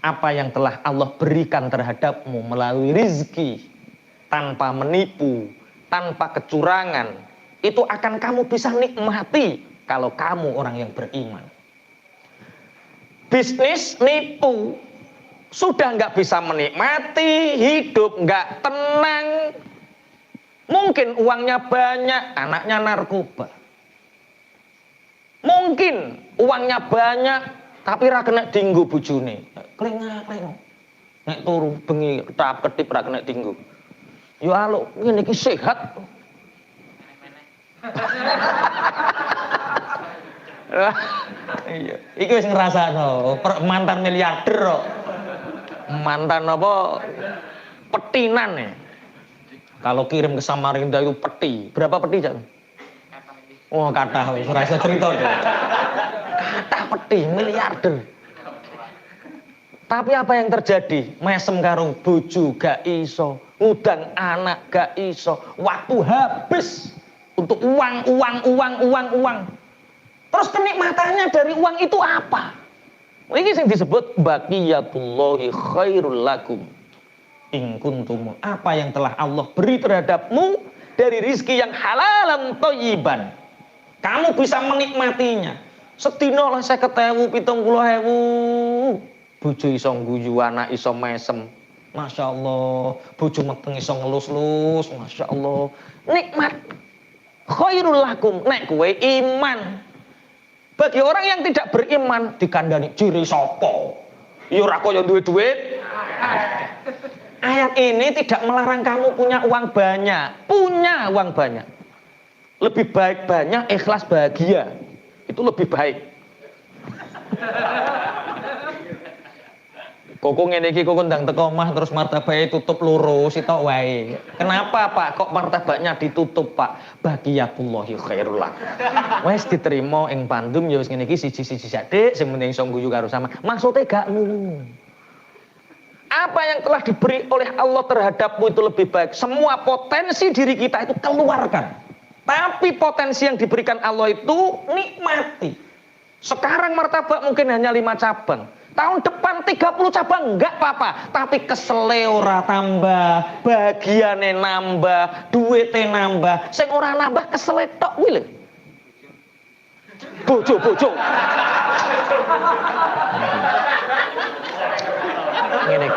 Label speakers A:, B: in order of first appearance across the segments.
A: apa yang telah Allah berikan terhadapmu melalui rizki, tanpa menipu, tanpa kecurangan, itu akan kamu bisa nikmati kalau kamu orang yang beriman. Bisnis nipu, sudah nggak bisa menikmati, hidup nggak tenang. Mungkin uangnya banyak, anaknya narkoba. Mungkin uangnya banyak, tapi ra kena dinggo bojone. Klengak-klengok. Nek turu bengi tahap ketip ra kena dinggo. Yo aluk ngene iki sehat. Iya, iki wis ngrasakno mantan miliarder kok. Mantan apa? Petinan ya. Kalau kirim ke Samarinda itu peti. Berapa peti, Cak? Oh, kathah wis ora iso cerita. Kathah peti miliarder. Tapi apa yang terjadi? Mesem karo bojo gak iso, ngudang anak gak iso, waktu habis untuk uang. Terus kenikmatannya dari uang itu apa? Ini yang disebut baqiyatullahi khairul lakum in kuntum. Apa yang telah Allah beri terhadapmu dari rizki yang halalan thayyiban, kamu bisa menikmatinya. Sedina lah 50.000, 70.000. Bojo iso guyu, anak iso mesem. Masya Allah. Bojo meteng iso ngelus-lus. Masya Allah. Nikmat. Khairul lakum. Nek kowe iman. Bagi orang yang tidak beriman, dikandani ciri sopo. Ya ora kaya duwe duit. Ayat ini tidak melarang kamu punya uang banyak. Punya uang banyak. Lebih baik banyak, ikhlas bahagia. Itu lebih baik. Koko ngene iki koko ndang teko omah terus martabake tutup lurus sitok wae. Kenapa, Pak? Kok martabaknya ditutup, Pak? Baqiyatullahi khairul lak. Wes diterima ing Bandung ya wis ngene iki siji-siji dik sing penting iso guyu karo sama. Maksude gak ngono. Apa yang telah diberi oleh Allah terhadapmu itu lebih baik. Semua potensi diri kita itu keluarkan. Tapi potensi yang diberikan Allah itu nikmati. Sekarang martabak mungkin hanya 5 cabang. Tahun depan 30 cabang enggak apa-apa, tapi kesele ora tambah, bagiane nambah, duwite nambah, sing ora nambah kesele tok kuwi lho. Bojo. Ngene.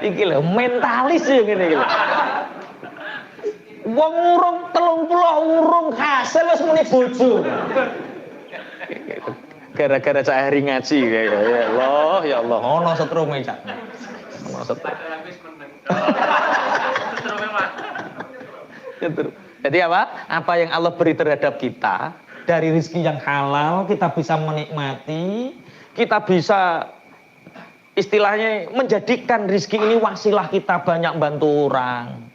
A: Iki lho mentalis ya ngene iki lho. Wong urung 30 urung hasil wis muni bojo. Gara-gara Cak Heri ngaji ya Allah, ya Allah. Ono setrume Cak. Ono setrum. Jadi apa? Apa yang Allah beri terhadap kita dari rezeki yang halal kita bisa menikmati, kita bisa istilahnya menjadikan rezeki ini wasilah kita banyak bantu orang.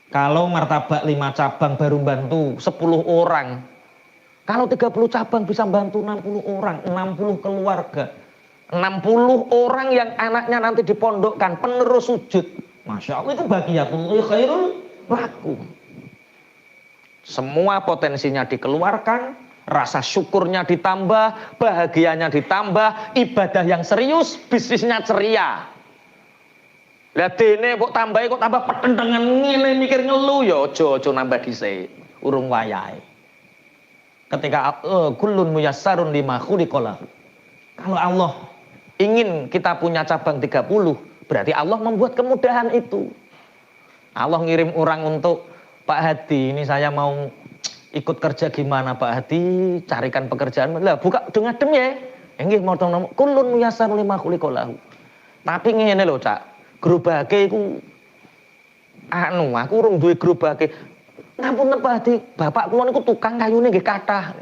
A: Kalau martabak 5 cabang baru bantu 10 orang. Kalau 30 cabang bisa bantu 60 orang, 60 keluarga. 60 orang yang anaknya nanti dipondokkan, penerus sujud. Masya Allah itu baqiyatullahi khairul lakum. Semua potensinya dikeluarkan, rasa syukurnya ditambah, bahagianya ditambah, ibadah yang serius, bisnisnya ceria. Lah dene kok tambahi kok tambah petentengan ngene mikir ngelu ya aja nambah dhisik urung wayahe. Ketika kullun muyassarun lima khuliqalah. Kalau Allah ingin kita punya cabang 30, berarti Allah membuat kemudahan itu. Allah ngirim orang untuk Pak Hadi, ini saya mau ikut kerja gimana Pak Hadi, carikan pekerjaan. Lah buka dengadem ya. Nggih moto kullun muyassarun lima khuliqalah. Tapi ngene lho, Cak. Gerobake iku aku urung duwe gerobake. Ngapunten Pak Hadi, bapak kula niku tukang kayune nggih kathah.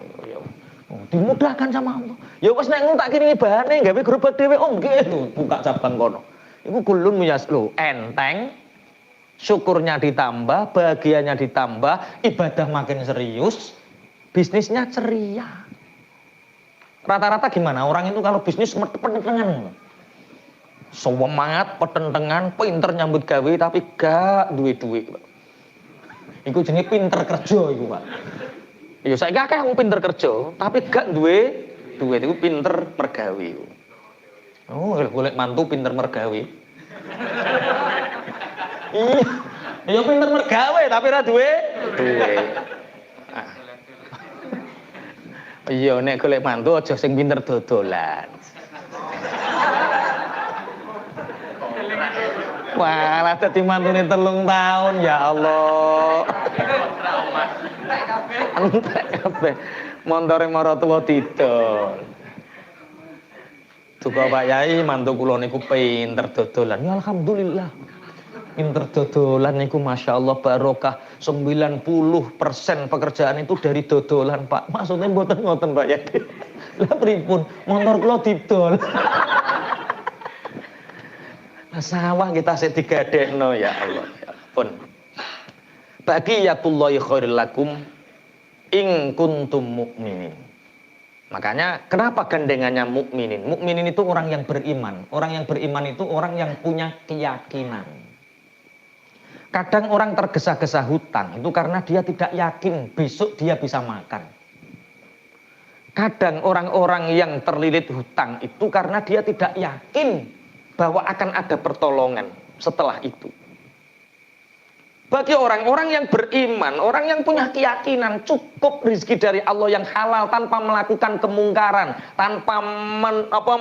A: Dimudahkan sama Allah. Ya wis nek ngono tak kiringi bahane gawe gerobak dhewe. Oh nggih, buka cabang kono. Iku kulun muyas lho, enteng. Syukurnya ditambah, bahagianya ditambah, ibadah makin serius, bisnisnya ceria. Rata-rata gimana? Orang itu kalau bisnis petentengan. Semangat, petentengan, pinter nyambut gawe tapi gak duwe duit. Iku jenenge pinter kerja iku, Pak. Ya saiki akeh wong pinter kerja, tapi gak duwe duit iku pinter mergawe. Oh, golek mantu pinter mergawe. Iya. Ya pinter mergawe tapi ora duwe duit. Iya nek golek mantu aja sing pinter dodolan. Walah dadi mantune 3 tahun ya Allah. Entek kabeh. Montore maratuwa didol. Duka Pak Yai mantu kula niku pinter dodolan. Ya alhamdulillah. Pinter dodolan niku Masya Allah barokah. 90% pekerjaan itu dari dodolan Pak. Maksudnya mboten ngoten Pak Yai. Lah pripun? Motor kula didol. Sawah kita sik digadekno ya Allah. Ya ampun. Baqiyatullahi khairul lakum in kuntum mukminin. Makanya kenapa gandengannya mukminin? Mukminin itu orang yang beriman. Orang yang beriman itu orang yang punya keyakinan. Kadang orang tergesa-gesa hutang itu karena dia tidak yakin besok dia bisa makan. Kadang orang-orang yang terlilit hutang itu karena dia tidak yakin bahwa akan ada pertolongan setelah itu. Bagi orang-orang yang beriman, orang yang punya keyakinan cukup rezeki dari Allah yang halal tanpa melakukan kemungkaran, tanpa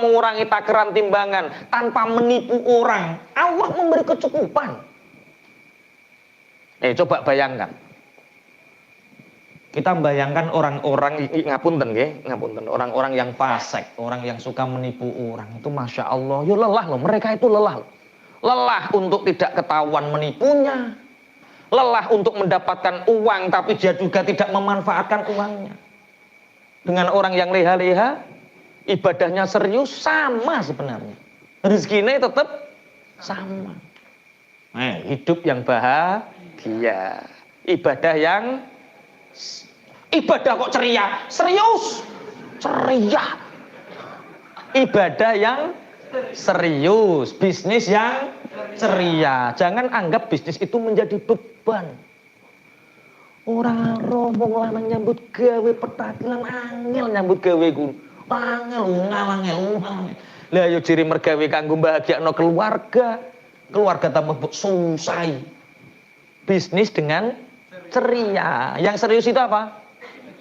A: mengurangi takaran timbangan, tanpa menipu orang, Allah memberi kecukupan. Coba bayangkan. Kita bayangkan orang-orang ngapunten nggih, ngapunten, orang-orang yang fasik, orang yang suka menipu orang itu Masya Allah, yo lelah loh, mereka itu lelah. Lelah untuk tidak ketahuan menipunya. Lelah untuk mendapatkan uang tapi dia juga tidak memanfaatkan uangnya. Dengan orang yang leha-leha, ibadahnya serius sama sebenarnya. Rezekinya tetap sama. Hidup yang bahagia. Ibadah kok ceria? Serius. Ceria. Ibadah yang serius, bisnis yang ceria. Jangan anggap bisnis itu menjadi beban. Orang rombong lanang nyambut gawe petatilan angel nyambut gawe ku. Angel ngawangel. Lah yo jiri mergawe kanggo bahagiakno keluarga. Keluarga tambah susah. Bisnis dengan ceria. Yang serius itu apa?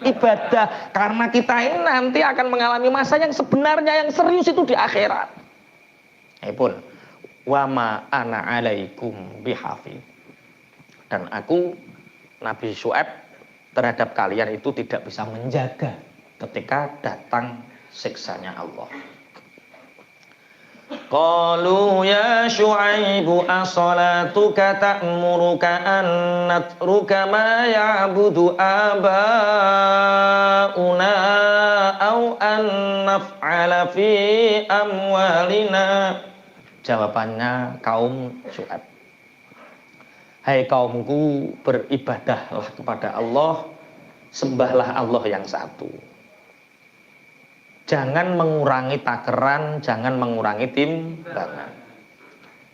A: Ibadah. Karena kita ini nanti akan mengalami masa yang sebenarnya yang serius itu di akhirat. Pun wa ma ana alaikum bihafiz. Dan aku Nabi Syuaib terhadap kalian itu tidak bisa menjaga ketika datang siksanya Allah. Qalu ya Syuaibu as-salatuka ta'muruka an natruka ma ya'budu abauna au an naf'ala fi amwalina. Jawabannya kaum Syuaib. Hai kaumku, beribadahlah kepada Allah, sembahlah Allah yang satu. Jangan mengurangi takaran, jangan mengurangi timbangan.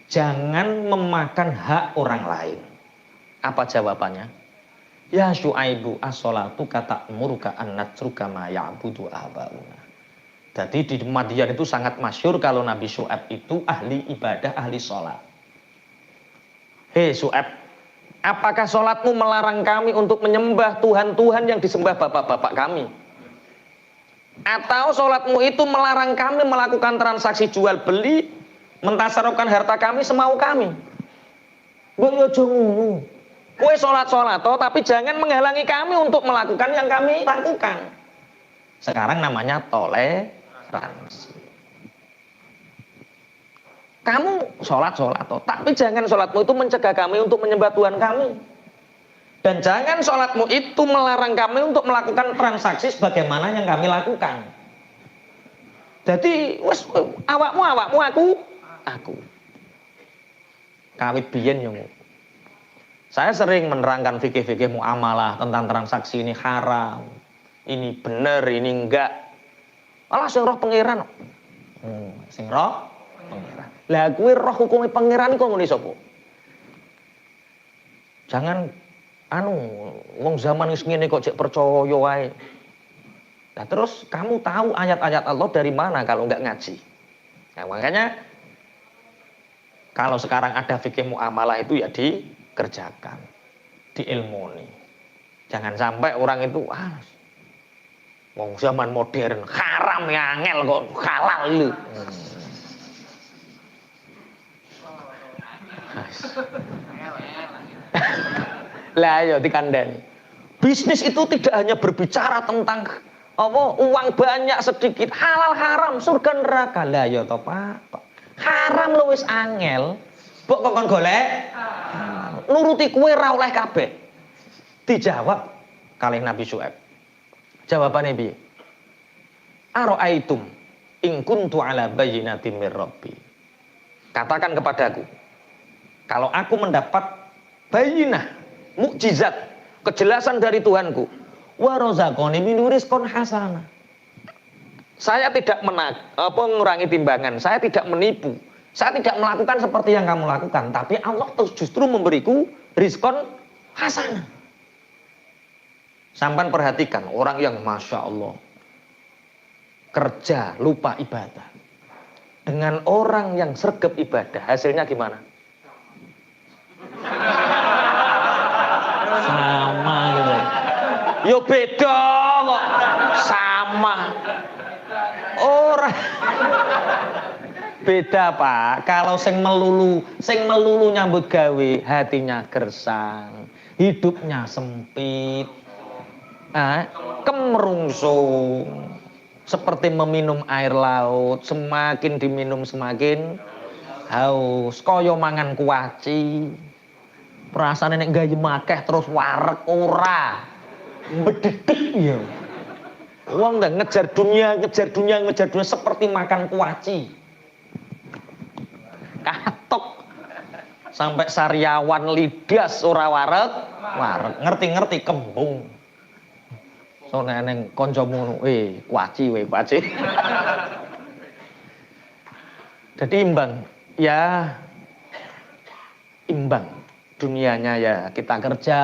A: Jangan memakan hak orang lain. Apa jawabannya? Ya Syuaibu as-salatu ta'muruka an natruka ma ya'budu abauna. Jadi di Madian itu sangat masyhur kalau Nabi Syuaib itu ahli ibadah, ahli sholat. Hei Syuaib, apakah sholatmu melarang kami untuk menyembah Tuhan-Tuhan yang disembah bapak-bapak kami? Atau sholatmu itu melarang kami melakukan transaksi jual beli, mentasarufkan harta kami semau kami? Kue sholat-sholat, tapi jangan menghalangi kami untuk melakukan yang kami lakukan. Sekarang namanya toleransi. Kamu sholat, tapi jangan sholatmu itu mencegah kami untuk menyembah Tuhan kami. Dan jangan sholatmu itu melarang kami untuk melakukan transaksi sebagaimana yang kami lakukan. Jadi, awakmu, aku. Kawit biyen yo. Saya sering menerangkan fikih-fikih muamalah tentang transaksi ini haram, ini benar, ini enggak. Malah sing roh pangeran. Sing roh pangeran. Lah kuwi roh hukume pangeran kok ngene sapa? Jangan wong zaman wis ngene kok cek percaya wae. Nah terus kamu tahu ayat-ayat Allah dari mana kalau nggak ngaji? Nah makanya kalau sekarang ada fikih muamalah itu ya dikerjakan, diilmoni. Jangan sampai orang itu wong zaman modern haram ya angel kok halal lu. Lah ya dikandani. Bisnis itu tidak hanya berbicara tentang uang banyak sedikit, halal haram surga neraka. Lah ya toh Pak. Haram lu wis angel. Mbok kok kon golek nuruti kuwe ra oleh kabeh. Dijawab kalih Nabi Syuaib. Jawabane piye? Ara'aitum in kuntu ala bayyinatin mir rabbi. Katakan kepadaku, kalau aku mendapat bayyinah, mukjizat, kejelasan dari Tuhanku, wa razaqani min rizqin hasanah. Saya tidak mengurangi timbangan, saya tidak menipu, saya tidak melakukan seperti yang kamu lakukan, tapi Allah justru memberiku rizqon hasanah. Sampai perhatikan orang yang Masya Allah kerja lupa ibadah dengan orang yang sregep ibadah, hasilnya gimana? Sama gitu. Yo beda kok. Sama. Orang beda Pak. Kalau sing melulu nyambut gawe, hatinya gersang, hidupnya sempit, kemerungsung, seperti meminum air laut, semakin diminum semakin haus, kaya mangan kuaci. Perasaan nek gayem akeh terus wareg ora. Bededek ya. Wong ndak ngejar dunia seperti makan kuaci. Katok sampai sariawan lidas ora wareg. Ngerti-ngerti kembung. So neng kancamu kuaci. Jadi imbang. Ya imbang. Dunianya ya kita kerja.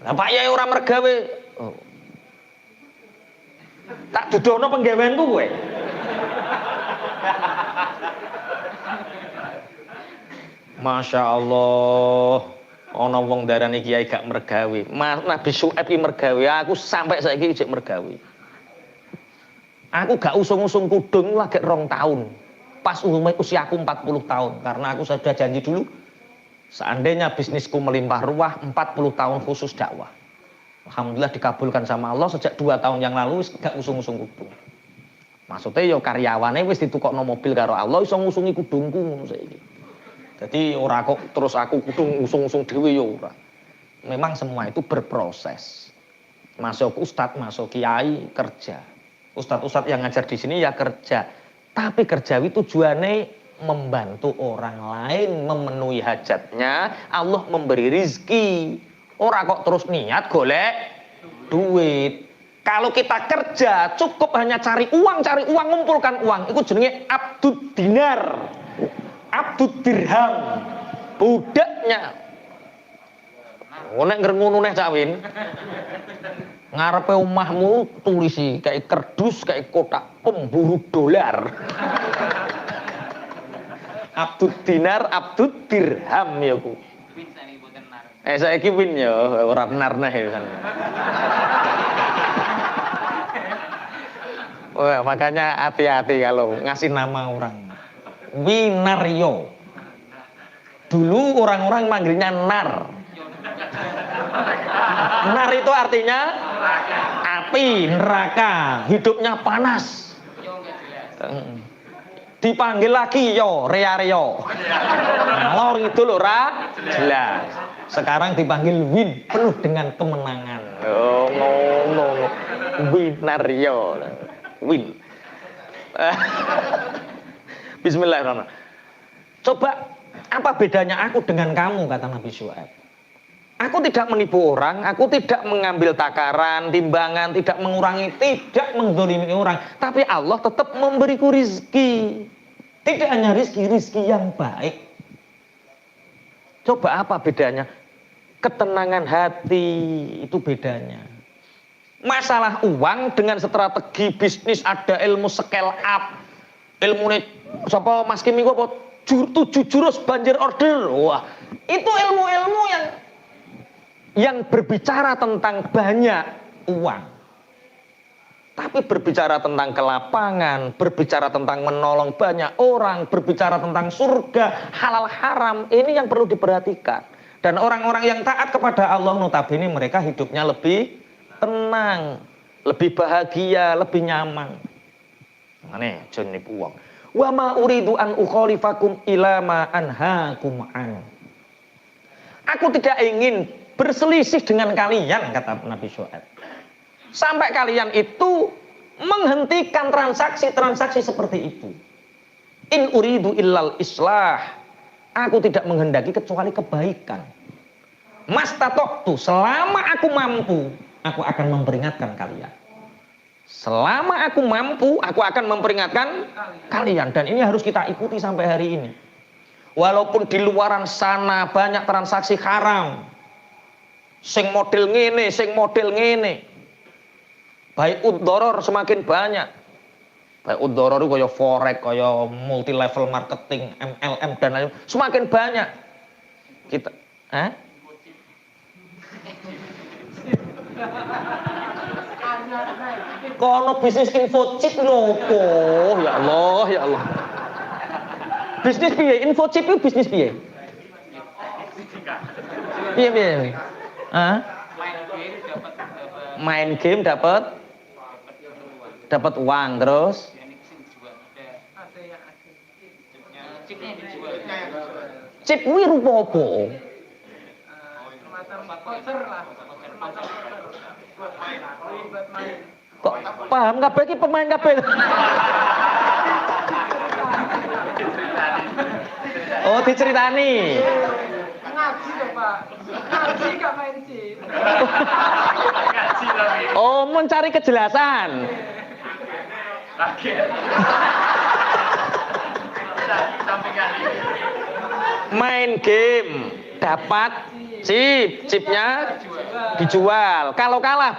A: Lah Pak Yai ora mergawe. Tak dudono penggaweanku kowe. Masya Allah. Ana wong darani kiai gak mergawe. Nabi Syuaib iki mergawe, aku sampai saiki jek mergawe. Aku gak usung-usung kudung lagi 2 tahun. Pas usiaku 40 tahun karena aku sudah janji dulu seandainya bisnisku melimpah ruah 40 tahun khusus dakwah. Alhamdulillah dikabulkan sama Allah sejak 2 tahun yang lalu gak usung-usung kudung. Maksudnya ya karyawane wis ditukokno mobil karo Allah iso ngusungi kudungku ngono saiki. Jadi ora kok terus aku kudu ngusung-usung dhewe ya ora. Memang semua itu berproses. Masuk ustadz, masuk kiai kerja. Ustadz-ustadz yang ngajar di sini ya kerja. Tapi kerja itu tujuannya membantu orang lain memenuhi hajatnya, Allah memberi rizki. Ora kok terus niat golek duit. Kalau kita kerja cukup hanya cari uang, ngumpulkan uang. Itu jenenge abdud dinar. Abdud dirham, budaknya. Nek ngrengono neh Cak Win. Ngarepe omahmu tulisi kayak kerdus, kayak kotak pemburu dolar. Abdud dinar, abdud dirham ya ku. Saiki win ya, ora benar neh ya kan. Wah, makanya hati-hati kalau ngasih nama orang. Winario. Dulu orang-orang manggilnya nar. Nar itu artinya api, neraka, hidupnya panas. Dipanggil lagi Rea-Rio. Ngalor itu lho ra jelas. Sekarang dipanggil Win, penuh dengan kemenangan. Oh, ngono. Winario. Win. Bismillahirrahmanirrahim. Coba apa bedanya aku dengan kamu, kata Nabi Syuaib. Aku tidak menipu orang, aku tidak mengambil takaran, timbangan, tidak mengurangi, tidak menzalimi orang. Tapi Allah tetap memberiku rizki. Tidak hanya rizki yang baik. Coba apa bedanya? ketenangan hati, itu bedanya. Masalah uang dengan strategi bisnis, ada ilmu scale up, ilmu sapa Mas Kim iku apa 7 jurus banjir order. Wah, itu ilmu-ilmu yang berbicara tentang banyak uang. Tapi berbicara tentang kelapangan, berbicara tentang menolong banyak orang, berbicara tentang surga, halal haram, ini yang perlu diperhatikan. Dan orang-orang yang taat kepada Allah notabene mereka hidupnya lebih tenang, lebih bahagia, lebih nyaman. Mane jan nipu wong. Wa ma uridu an ukhalifakum ila ma anhaakum an. Aku tidak ingin berselisih dengan kalian, kata Nabi Syuaib. Sampai kalian itu menghentikan transaksi-transaksi seperti itu. In uridu illal islah. Aku tidak menghendaki kecuali kebaikan. Mastatoktu, selama aku mampu, aku akan memperingatkan kalian. Selama aku mampu, aku akan memperingatkan kalian. Dan ini harus kita ikuti sampai hari ini. Walaupun di luaran sana banyak transaksi haram. Sing model ngene, sing model ngene. Baik udoror semakin banyak. Baik udoror itu kaya forex, kaya multi level marketing, MLM dan lain-lain. Semakin banyak. Kita, kono bisnis info chip lopo, ya Allah, ya Allah. Bisnis piye? Info chip itu bisnis piye? Piye? Main game dapat uang terus. Chip kuwi rupa apa? Kok paham kabeh iki pemain kabeh. Oh, diceritani.
B: Ngaji lho, Pak. Ngaji gak main chip.
A: Oh, mencari kejelasan. Main game dapat chipnya dijual. Kalau kalah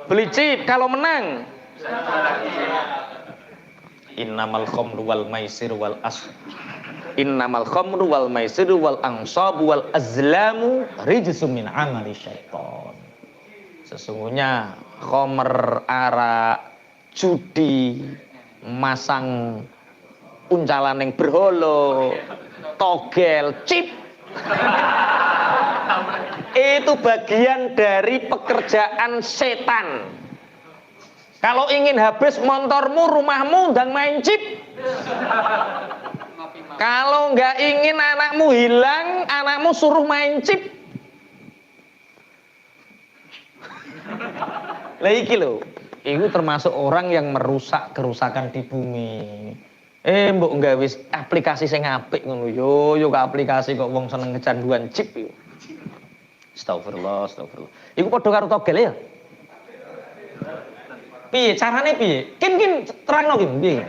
A: beli chip. Kalau menang innamal khamru wal maisir wal ansab wal azlamu rijsum min amali syaiton. Sesungguhnya khamr, arak, judi, masang uncalan yang berholo, togel, chip itu bagian dari pekerjaan setan. Kalau ingin habis motormu, rumahmu, dan main chip. Kalau nggak ingin anakmu hilang, anakmu suruh main chip. Lah iki lho, itu termasuk orang yang merusak kerusakan di bumi. Mbok nggawe aplikasi sing apik ngono yo ke aplikasi kok wong seneng kecanduan chip yo. Astagfirullah. Iku padha karo togel ya? Piye carane piye? Kim terangno Kim piye?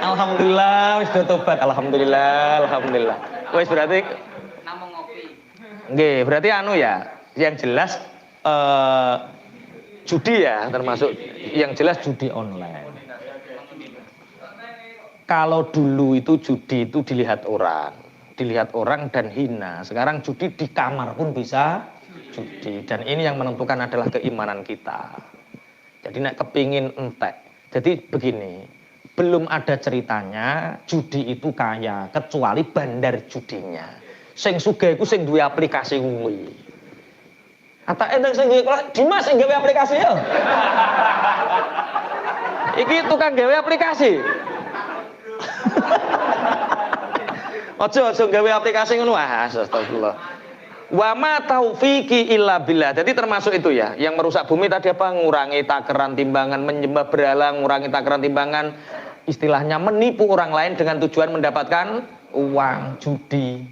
A: Alhamdulillah wis do tobat, alhamdulillah. Wis berarti
B: Namung ngopi.
A: nggih, berarti anu ya, yang jelas judi ya, termasuk yang jelas judi online. Kalau dulu itu judi itu dilihat orang dan hina. Sekarang judi di kamar pun bisa judi. Dan ini yang menentukan adalah keimanan kita. Jadi nek kepingin entek. Jadi begini, belum ada ceritanya judi itu kaya kecuali bandar judinya. Sing sugih iku sing duwe aplikasi kuwi. Atake nang sing duwe Dimas sing gawe aplikasi yo. Iki tukang gawe aplikasi. Ojo gawe aplikasi ngono astagfirullah. Wa ma taufiqi illa billah. Jadi termasuk itu ya, yang merusak bumi tadi apa? Ngurangi takaran timbangan, menyembah berhala, ngurangi takaran timbangan, istilahnya menipu orang lain dengan tujuan mendapatkan uang, judi.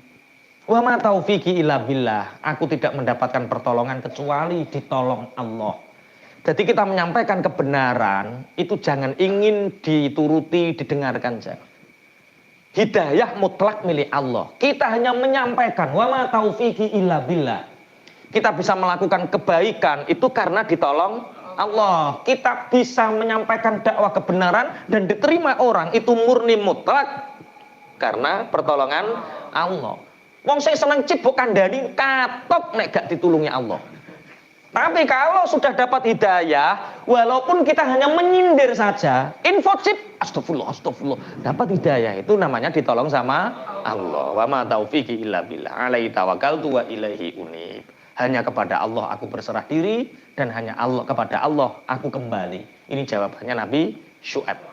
A: Wa ma taufiqi illa billah. Aku tidak mendapatkan pertolongan kecuali ditolong Allah. Jadi kita menyampaikan kebenaran itu jangan ingin dituruti, didengarkan saja. Hidayah mutlak milik Allah. Kita hanya menyampaikan wa ma taufiqi illa billah. Kita bisa melakukan kebaikan itu karena ditolong Allah. Kita bisa menyampaikan dakwah kebenaran dan diterima orang itu murni mutlak karena pertolongan Allah. Wong saya seneng cibuk kandhani katok nek gak ditulungi Allah. Tapi kalau sudah dapat hidayah, walaupun kita hanya menyindir saja, info chip, astagfirullah, dapat hidayah itu namanya ditolong sama Allah. Wa ma taufiqi illa billah, alaihi tawakkaltu wa ilaihi unib. Hanya kepada Allah aku berserah diri dan hanya kepada Allah aku kembali. Ini jawabannya Nabi Syuaib.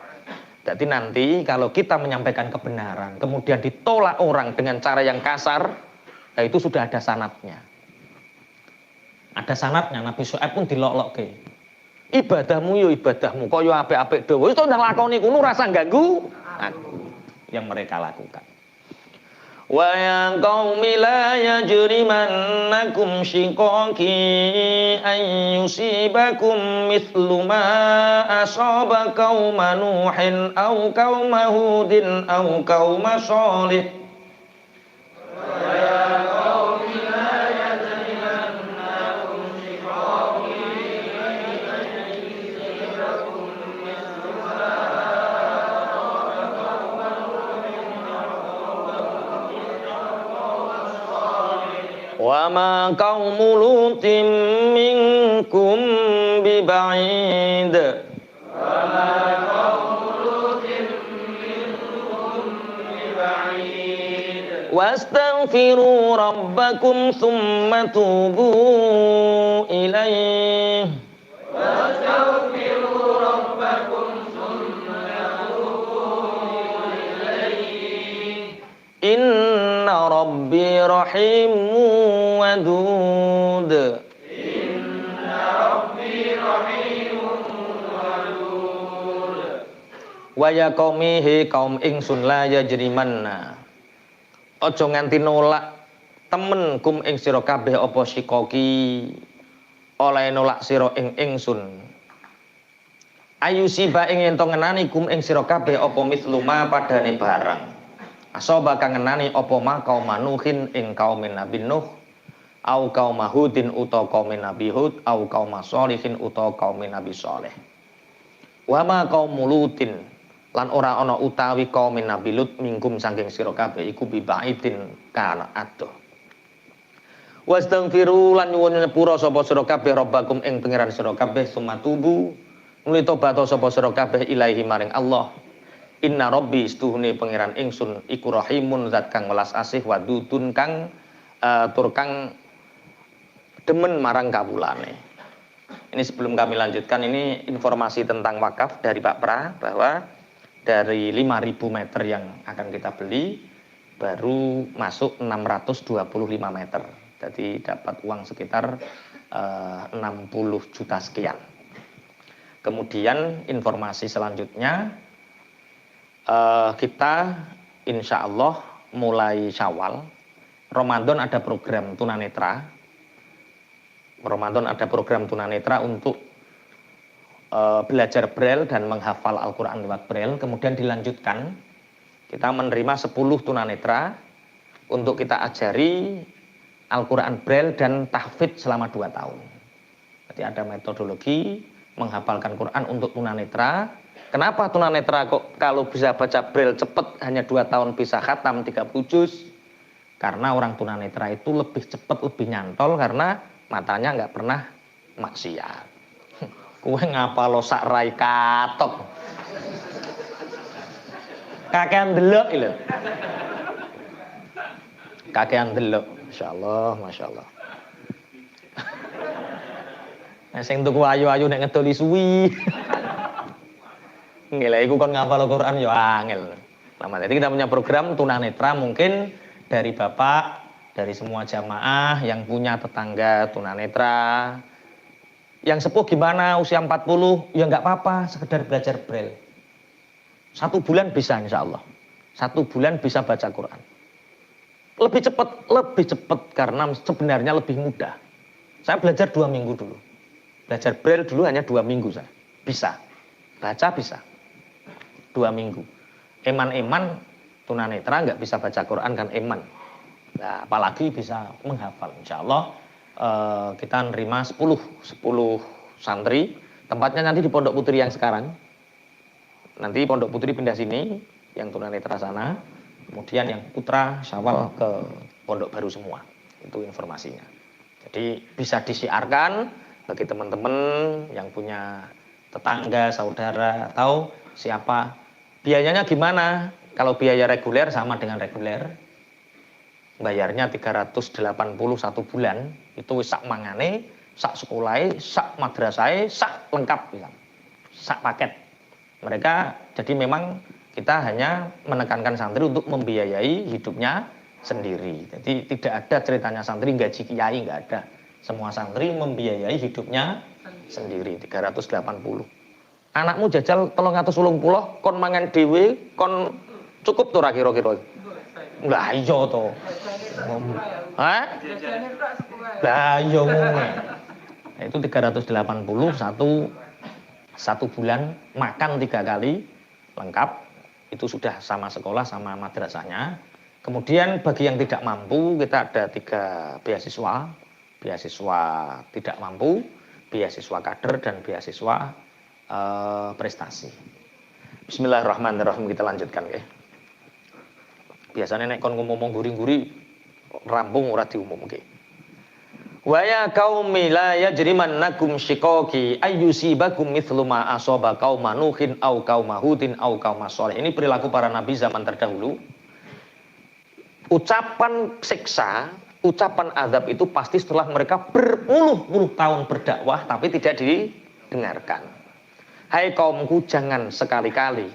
A: Jadi nanti kalau kita menyampaikan kebenaran, kemudian ditolak orang dengan cara yang kasar, ya itu sudah ada sanadnya. Ada sanadnya, Nabi Syuaib pun dilok-lokke. Ibadahmu yo ibadahmu, kaya apik-apik dhewe. Wis ndak lakoni kuno rasa ganggu aku yang mereka lakukan. Wa ya qaumi la yajrimannakum shiqaqi an yusibakum mithlu ma asaba qauma nuhin aw qauma hudin aw qauma shalih. Wa ma qaumu lutin minkum biba'id. Wa ma qaumu lutin minkum biba'id. Wastaghfiru rabbakum thumma tubu ilaih. Wastaghfiru rabbakum thumma tubu ilaih. Inna rabbi rahimun wadud. Inna rabbi rahimun wadud. Wa ya qaumi he kaum ingsun la yajrimanna. Aja nganti nolak temen kum ing sira kabeh apa sikoki oleh nolak sira ing ingsun. Ayusiba ing ento ngenani kum ing sira kabeh apa misluma padane barang. Asoba kang ngenani apa ma kaum Nuhin ing kaum Nabi Nuh au kaum Hudin utawa kaum Nabi Hud au kaum Shalihin utawa kaum Nabi Shalih. Wa ma kaum Lutin lan ora ana utawi kaum Nabi Lut mingkum saking sira kabeh iku bibaidin kana adoh. Wastaghfiru lan nyuwun nyepura sapa sira kabeh rabbakum ing pangeran sira kabeh sumatubu nuli tobat sapa sira kabeh ilahi maring Allah. Inna rabbi istuhune pangeran ingsun iku rahimun zat kang welas asih wadudun kang tur kang demen marang kawulane. Ini sebelum kami lanjutkan, ini informasi tentang wakaf dari Pak Pra bahwa dari 5.000 meter yang akan kita beli baru masuk 625 meter. Jadi dapat uang sekitar 60 juta sekian. Kemudian informasi selanjutnya, kita insya Allah mulai Syawal Ramadan ada program tunanetra. Ramadan ada program tunanetra untuk belajar Braille dan menghafal Al-Quran lewat Braille. Kemudian dilanjutkan kita menerima 10 tunanetra untuk kita ajari Al-Quran Braille dan tahfidz selama 2 tahun. Jadi ada metodologi menghafalkan Quran untuk tunanetra. Kenapa tunanetra kok kalau bisa baca Braille cepat hanya 2 tahun bisa khatam 30 juz? Karena orang tunanetra itu lebih cepat, lebih nyantol karena matanya nggak pernah maksiat. Kowe ngapalo sak rai katok. Kakean delok lho. Kakean delok. Masyaallah, masyaallah. Nek sing tuku ayu-ayu nek ngedoli suwi. Nggih, iku kon ngapal Al-Qur'an ya angel. Nah, jadi kita punya program tunanetra, mungkin dari Bapak, dari semua jamaah yang punya tetangga tunanetra. Yang sepuh gimana usia 40, ya nggak apa-apa, sekedar belajar Braille. 1 bulan bisa insya Allah. 1 bulan bisa baca Quran. Lebih cepat karena sebenarnya lebih mudah. Saya belajar 2 minggu dulu. Belajar Braille dulu hanya 2 minggu saja. Bisa. Baca bisa. 2 minggu. Eman-eman tunanetra nggak bisa baca Quran kan eman. Nah, apalagi bisa menghafal. Insya Allah kita nerima 10 santri. Tempatnya nanti di Pondok Putri yang sekarang. Nanti Pondok Putri pindah sini, yang tunanetra sana. Kemudian yang putra Syawal ke Pondok Baru semua. Itu informasinya. Jadi bisa disiarkan bagi teman-teman yang punya tetangga, saudara, atau siapa. Biayanya gimana? Kalau biaya reguler sama dengan reguler. Bayarnya 381 bulan. Itu sak mangane, sak sekolahnya, sak madrasahnya, sak lengkap. Sak paket. Mereka, jadi memang kita hanya menekankan santri untuk membiayai hidupnya sendiri. Jadi tidak ada ceritanya santri gaji kiai, nggak ada. Semua santri membiayai hidupnya sendiri. 380. Anakmu jajal 380 kon mangan dhewe kon cukup tuh kira-kira. Lah iya to. Hah? Lah iya ngene. Itu 380 satu bulan makan 3 kali lengkap. Itu sudah sama sekolah sama madrasahnya. Kemudian bagi yang tidak mampu kita ada 3 beasiswa. Beasiswa tidak mampu, beasiswa kader, dan beasiswa prestasi. Bismillahirrahmanirrahim, kita lanjutkan ya. Biasanya nek kon ngomong guri-guri rampung ora diumumke. Wa ya qaumi la yajrimannakum shiqaqi ayyusibakum mithlu ma asaba qauma nuhin au qauma hudin au qauma shalih. Ini perilaku para nabi zaman terdahulu. Ucapan siksa, ucapan azab itu pasti setelah mereka berpuluh-puluh tahun berdakwah tapi tidak didengarkan. Hai kaumku, jangan sekali-kali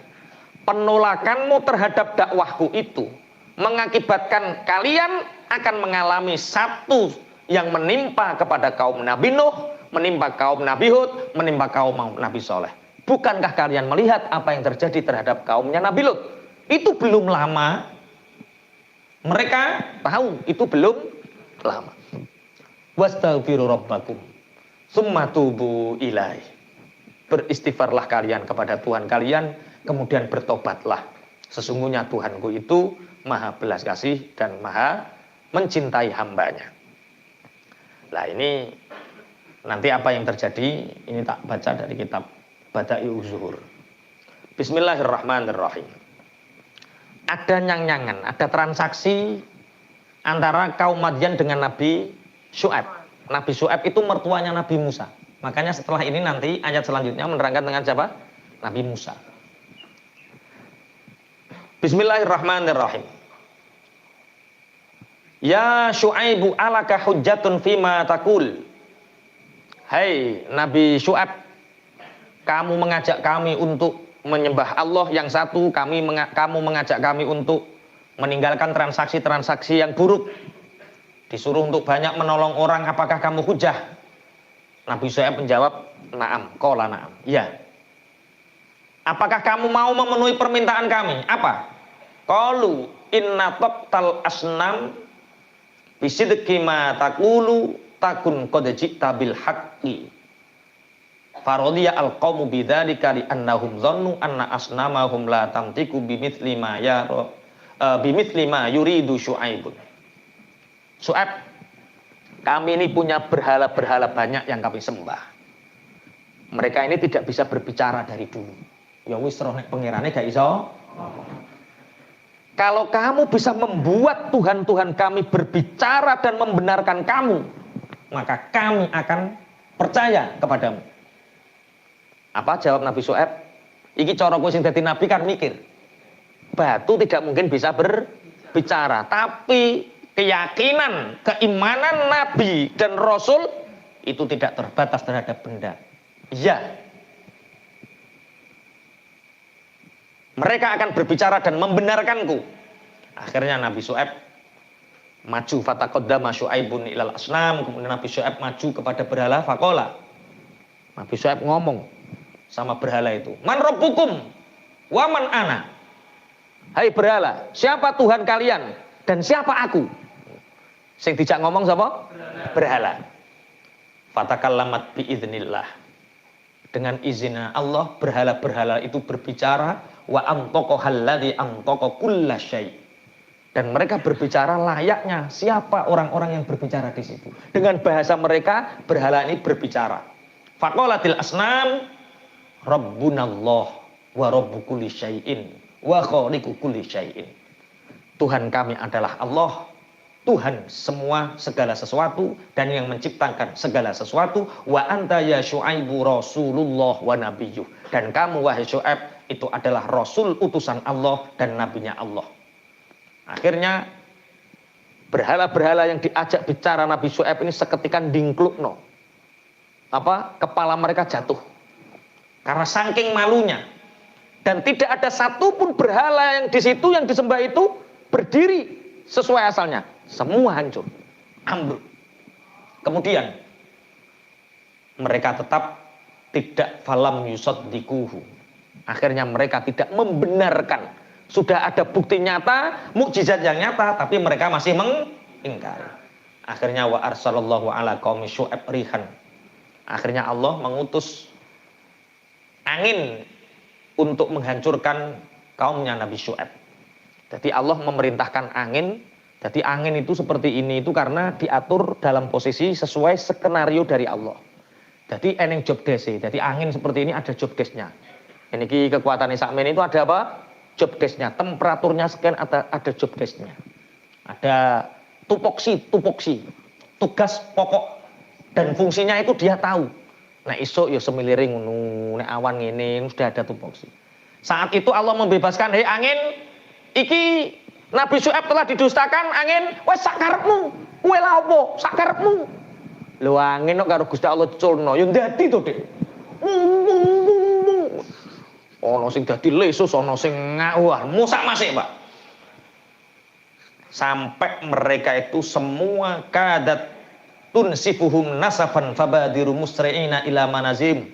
A: penolakanmu terhadap dakwahku itu mengakibatkan kalian akan mengalami satu yang menimpa kepada kaum Nabi Nuh, menimpa kaum Nabi Hud, menimpa kaum Nabi Soleh. Bukankah kalian melihat apa yang terjadi terhadap kaumnya Nabi Lut? Itu belum lama. Mereka tahu itu belum lama. Wastaghfiru rabbakum tsumma tubu ilaihi. Beristighfarlah kalian kepada Tuhan kalian, kemudian bertobatlah. Sesungguhnya Tuhanku itu Maha belas kasih dan Maha mencintai hambanya. Nah ini nanti apa yang terjadi, ini tak baca dari kitab Bada'i'uz Zuhur. Bismillahirrahmanirrahim. Ada nyang-nyangan, ada transaksi antara kaum Madyan dengan Nabi Syu'aib. Nabi Syu'aib itu mertuanya Nabi Musa. Makanya setelah ini nanti ayat selanjutnya menerangkan dengan siapa? Nabi Musa. Bismillahirrahmanirrahim. Ya Syu'aibu alaka hujjatun fima takul. Hai Nabi Syu'aib, kamu mengajak kami untuk menyembah Allah yang satu, kamu mengajak kami untuk meninggalkan transaksi-transaksi yang buruk. Disuruh untuk banyak menolong orang, apakah kamu hujah? Nabi Syu'aib menjawab, na'am, qala na'am. Ya. Apakah kamu mau memenuhi permintaan kami? Apa? Qalu inna tabtal asnam bisidqi ma taqulu takun qad ji'ta bil haqqi. Farodiya al-qawmu bidzalika li annahum dhannu anna asnamahum la tamtiku bimithli ma yuridu Syu'aibun. Syu'aib, kami ini punya berhala-berhala banyak yang kami sembah. Mereka ini tidak bisa berbicara dari dulu. Ya wis roh nek pangerane gak iso. Kalau kamu bisa membuat Tuhan-Tuhan kami berbicara dan membenarkan kamu, maka kami akan percaya kepadamu. Apa jawab Nabi Syu'aib? Iki cara kowe sing dadi nabi kan mikir. Batu tidak mungkin bisa berbicara, tapi keyakinan, keimanan nabi dan rasul itu tidak terbatas terhadap benda. Ya. Mereka akan berbicara dan membenarkanku. Akhirnya Nabi Syu'aib maju, fataqaddama Syu'aibun ilal asnam, kemudian Nabi Syu'aib maju kepada berhala, faqala. Nabi Syu'aib ngomong sama berhala itu, man rabbukum wa man ana. Hai berhala, siapa Tuhan kalian dan siapa aku? Sing dijak ngomong siapa? Berhala. Fatakallamat biiznillah. Dengan izinnya Allah, berhala-berhala itu berbicara, wa antaqahal ladzi antaqa kullasyai. Dan mereka berbicara layaknya siapa orang-orang yang berbicara di situ. Dengan bahasa mereka, berhala ini berbicara. Faqalatil asnam Rabbunallah wa rabbu kulli syai'in wa khaliqu kulli syai'in. Tuhan kami adalah Allah, Tuhan semua segala sesuatu dan yang menciptakan segala sesuatu. Wa anta ya Syu'aibu Rasulullah wa nabiyyuh. Dan kamu wahai Syu'aib itu adalah Rasul utusan Allah dan nabinya Allah. Akhirnya berhala-berhala yang diajak bicara Nabi Syu'aib ini seketika dingklukno. Kepala mereka jatuh. Karena saking malunya. Dan tidak ada satupun berhala yang di situ yang disembah itu berdiri sesuai asalnya. Semua hancur, ambruk. Kemudian mereka tetap tidak falam yusaddikuhu. Akhirnya mereka tidak membenarkan. Sudah ada bukti nyata, mukjizat yang nyata, tapi mereka masih mengingkari. Akhirnya wa arsalallahu ala qaumi Syu'aib rihan. Akhirnya Allah mengutus angin untuk menghancurkan kaumnya Nabi Syu'aib. Jadi Allah memerintahkan angin. Jadi angin itu seperti ini itu karena diatur dalam posisi sesuai skenario dari Allah. Jadi eneng job desk. Jadi angin seperti ini ada job desk-nya. Ini kekuatan sakmen itu ada apa? Job desk-nya. Temperaturnya sekian ada job desk-nya. Ada tupoksi. Tugas pokok dan fungsinya itu dia tahu. Nah iso ya semiliring nek awan ngene sudah ada tupoksi. Saat itu Allah membebaskan, "Hei angin, iki Nabi Syu'aib telah didustakan, angin, wes sakarepmu, kowe lha opo? Sakarepmu." Lho angin kok karo Gusti Allah culno, ya dadi to, Dik. Ono sing dadi lesus, ono sing ngawah, musak masih, Pak. Sampai mereka itu semua kadat tunsifuhum nasafan fabadiru musri'ina ila manazim.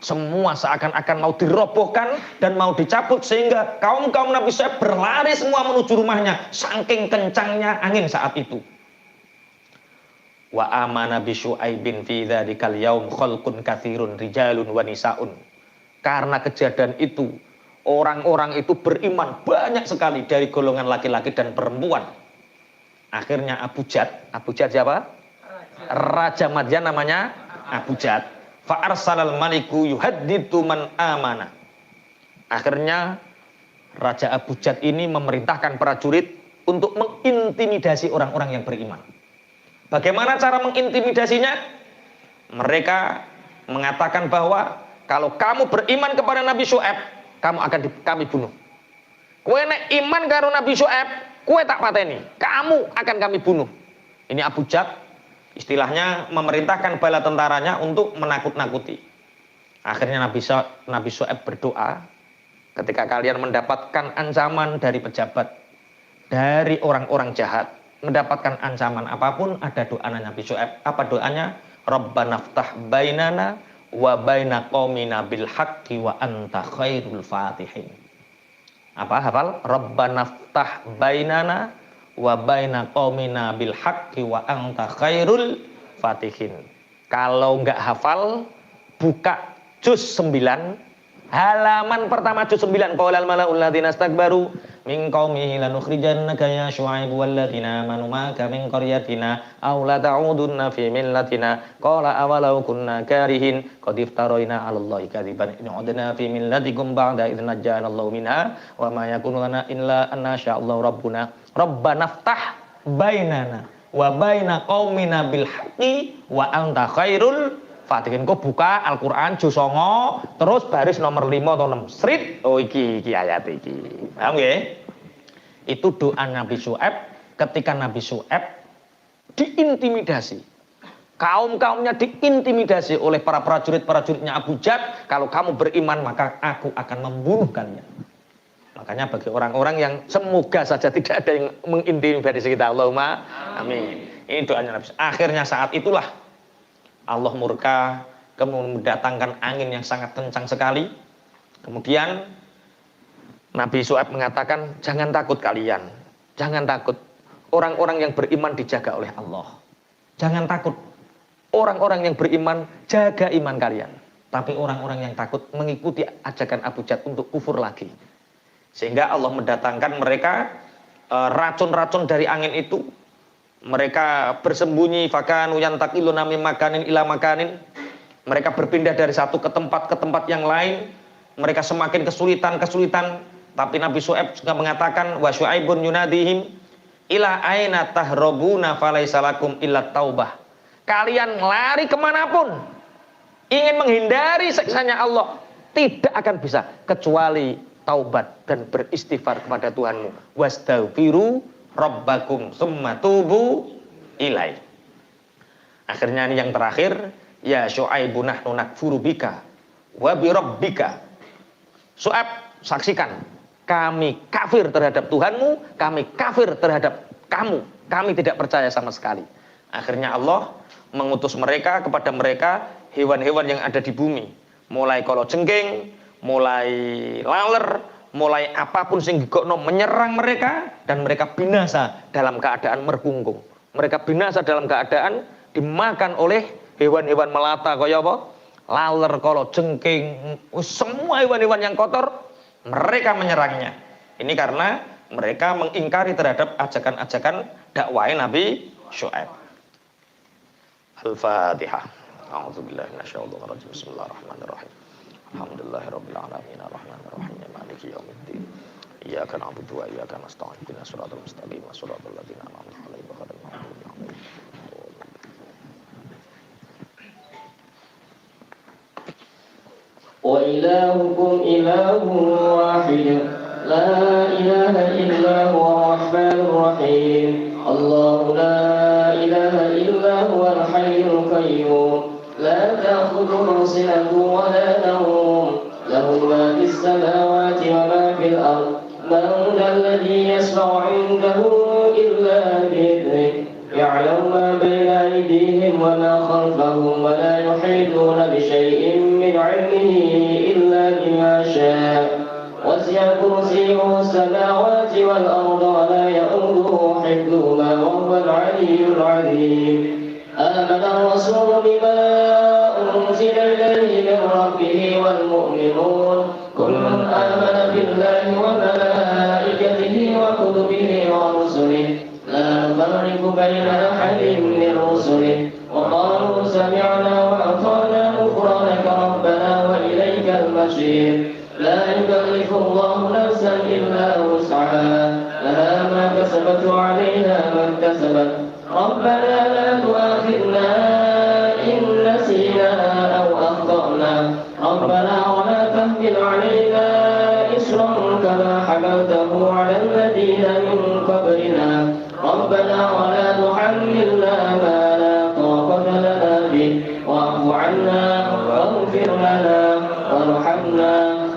A: Semua seakan-akan mau dirobohkan dan mau dicabut sehingga kaum-kaum Nabi Syu'aib berlari semua menuju rumahnya. Saking kencangnya angin saat itu. Wa amana bi Syu'aibin fi dzadzal yaum khalqun katsirun rijalun wa nisaun. Karena kejadian itu orang-orang itu beriman banyak sekali dari golongan laki-laki dan perempuan. Akhirnya Abu Jad siapa? Raja Madyan namanya Abu Jad. Fa'arsalal maliku yuhaddidu man amana. Akhirnya Raja Abu Jad ini memerintahkan prajurit untuk mengintimidasi orang-orang yang beriman. Bagaimana cara mengintimidasinya? Mereka mengatakan bahwa kalau kamu beriman kepada Nabi Syu'aib, kamu akan kami bunuh. Kowe nek iman karo Nabi Syu'aib, kowe tak pateni, kamu akan kami bunuh. Ini Abu Jad istilahnya memerintahkan bala tentaranya untuk menakut-nakuti. Akhirnya Nabi Syu'aib berdoa, ketika kalian mendapatkan ancaman dari pejabat, dari orang-orang jahat, mendapatkan ancaman apapun, ada doa Nabi Syu'aib. Apa doanya? Rabbana ftah bainana wa baina qaumina bil haqqi wa anta khairul fatihin. Apa hafal? Rabbana ftah bainana wa baina qaumina bil haqqi wa anta khairul fatihin. Kalau enggak hafal, buka juz 9 halaman pertama juz 9. Qaulal malaul ladzina istakbaru min qaumihi lanukhrijannaka ya Syu'aib wal ladzina amanu ma'aka min qaryatina aw la ta'udunna fi millatina qala awalau kunna karihin qad iftaraina 'alallahi kadziban in 'udna fi millatikum ba'da idz najjana Allahu minha wa ma yakunu lana illa an nasya'allahu rabbuna Rabbana ftah bainana wa baina qaumina bil haqqi wa anta khairul fatihin. Kok buka Al-Qur'an juz 9 terus baris nomor 5 atau 6. Srit. Oh iki ayat iki. Paham nggih? Itu doa Nabi Syu'aib ketika Nabi Syu'aib diintimidasi. Kaum-kaumnya diintimidasi oleh para prajurit-prajuritnya Abu Jad. Kalau kamu beriman maka aku akan membunuh kalian. Makanya bagi orang-orang yang semoga saja tidak ada yang mengintimidasi kita. Allahumma amin. Ini doanya Nabi. Akhirnya saat itulah Allah murka, kemudian mendatangkan angin yang sangat kencang sekali. Kemudian Nabi Syu'aib mengatakan, jangan takut kalian. Jangan takut. Orang-orang yang beriman dijaga oleh Allah. Jangan takut. orang-orang yang beriman, jaga iman kalian. Tapi orang-orang yang takut mengikuti ajakan Abu Jahal untuk kufur lagi. Sehingga Allah mendatangkan mereka racun-racun dari angin itu. Mereka bersembunyi, fakanu yantakiluna min makanin ila makanin. Mereka berpindah dari satu ke tempat yang lain. Mereka semakin kesulitan. Tapi Nabi Syuaib juga mengatakan, wa Syuaibun yunadihim ila aina tahrobuna falaisa lakum illa taubah. Kalian lari kemanapun, ingin menghindari siksanya Allah, tidak akan bisa kecuali taubat dan beristighfar kepada Tuhanmu. Wastaghfiru rabbakum summa tubu ilai. Akhirnya ini yang terakhir, ya Syuaibu nahnu nakfuru bika wa bi rabbika. Syuaib, saksikan, kami kafir terhadap Tuhanmu, kami kafir terhadap kamu. Kami tidak percaya sama sekali. Akhirnya Allah mengutus mereka kepada mereka hewan-hewan yang ada di bumi. Mulai kalajengking, mulai laler, mulai apapun sing digokno menyerang mereka, dan mereka binasa dalam keadaan merkungkung. Mereka binasa dalam keadaan dimakan oleh hewan-hewan melata kaya apa? Laler, kalajengking, semua hewan-hewan yang kotor mereka menyerangnya. Ini karena mereka mengingkari terhadap ajakan-ajakan dakwah Nabi Syuaib. Al-Fatihah. A'udzubillahi minasyaitonir rajim. Bismillahirrahmanirrahim. Alhamdulillahirabbil alamin arrahmanir rahim maliki yaumiddin. Iyyaka na'budu wa iyyaka nasta'in. Ihdinas siratal mustaqim. Shiratal ladzina an'amta 'alaihim ghairil maghdubi 'alaihim.
C: Wa ilahukum ilahun wahid. La ilaha illa huwa rahmanur rahim. Allahu la ilaha illa huwa al-hayyul qayyum. La ta'khudhuhu sinatun wa la nawm. Lahu ma fis samawati wa ma fil ard. Man dhal ladzi yashfa'u 'indahu illa bi'idhnihi. Ya'lamu ma bayna aydihim wa ma khalfahum wa la yuhituna bi shay'in min 'ilmihi illa bima sha'a. وسع كرسيه السماوات والأرض ولا يؤوده حفظهما وهو العلي العظيم. آمن الرسول بما أنزل إليه من ربه والمؤمنون كل آمن بالله وملائكته وكتبه ورسله لا نفرق بين أحد من رسله وقالوا سمعنا وأطعنا غفرانك ربنا وإليك المصير. لا يكلف الله نفسا إلا وسعها لها ما كسبت وعليها ما اكتسبت. ربنا لا تؤاخذنا إن نسينا أو أخطأنا. ربنا ولا تحمل علينا إصرا كما حملته على الذين من قبلنا. ربنا ولا تحملنا ما لا طاقة لنا به واعف عنا واغفر لنا وارحمنا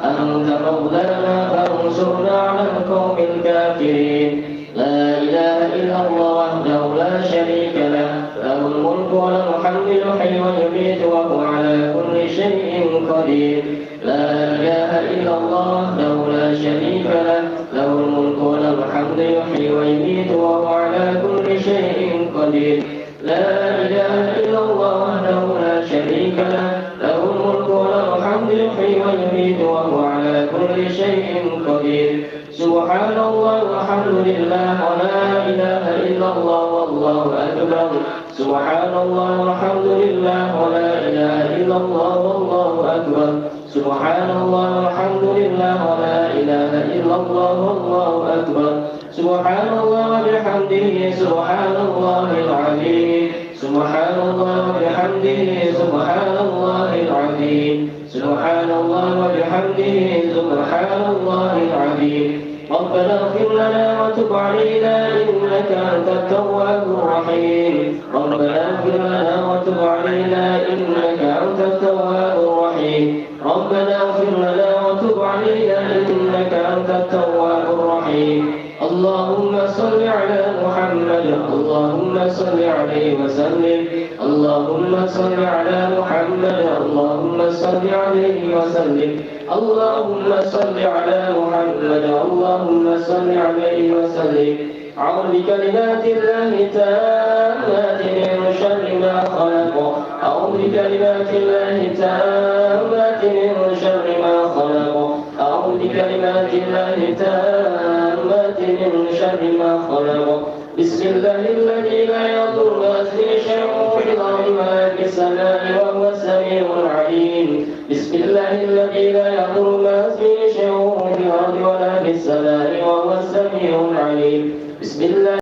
C: أنت مولانا فانصرنا على القوم الكافرين. لا إله إلا الله وحده لا شريك له له الملك وله الحمد يحيي ويميت وهو على كل شيء قدير. لا إله إلا الله وحده لا شريك له له الملك وله الحمد يحيي ويميت وهو على كل شيء قدير. لا إله إلا الله وحده لا شريك له له الملك وله الحمد يحيي ويميت وهو على كل شيء قدير. سبحان الله والحمد لله ولا إله إلا الله والله أكبر. سبحان الله والحمد لله ولا إله إلا الله والله أكبر. سبحان الله والحمد لله ولا إله إلا الله والله أكبر. سبحان الله وبحمده سبحان الله العظيم. سبحان الله وبحمده سبحان الله العظيم. سبحان الله وبحمده سبحان الله العظيم. ربنا اغفر لنا وتب علينا إنك أنت التواب الرحيم. ربنا اغفر لنا وتب علينا إنك أنت التواب الرحيم. ربنا اغفر لنا وتب علينا إنك أنت التواب الرحيم. اللهم صل على محمد اللهم صل عليه وسلم اللهم صل على محمد اللهم صل عليه وسلم اللهم صل على محمد اللهم صل عليه وسلم أعوذ بكلمات الله التامات من شر ما خلق أعوذ بكلمات الله التامات من شر ما خلق أعوذ بكلمات الله التامات من شر ما خلق بسم الله الذي لا يضر مع اسمه شيء في الأرض ولا في السماء وهو السميع العليم بسم الله الذي لا يضر مع اسمه شيء في الأرض ولا في السماء وهو السميع العليم بسم الله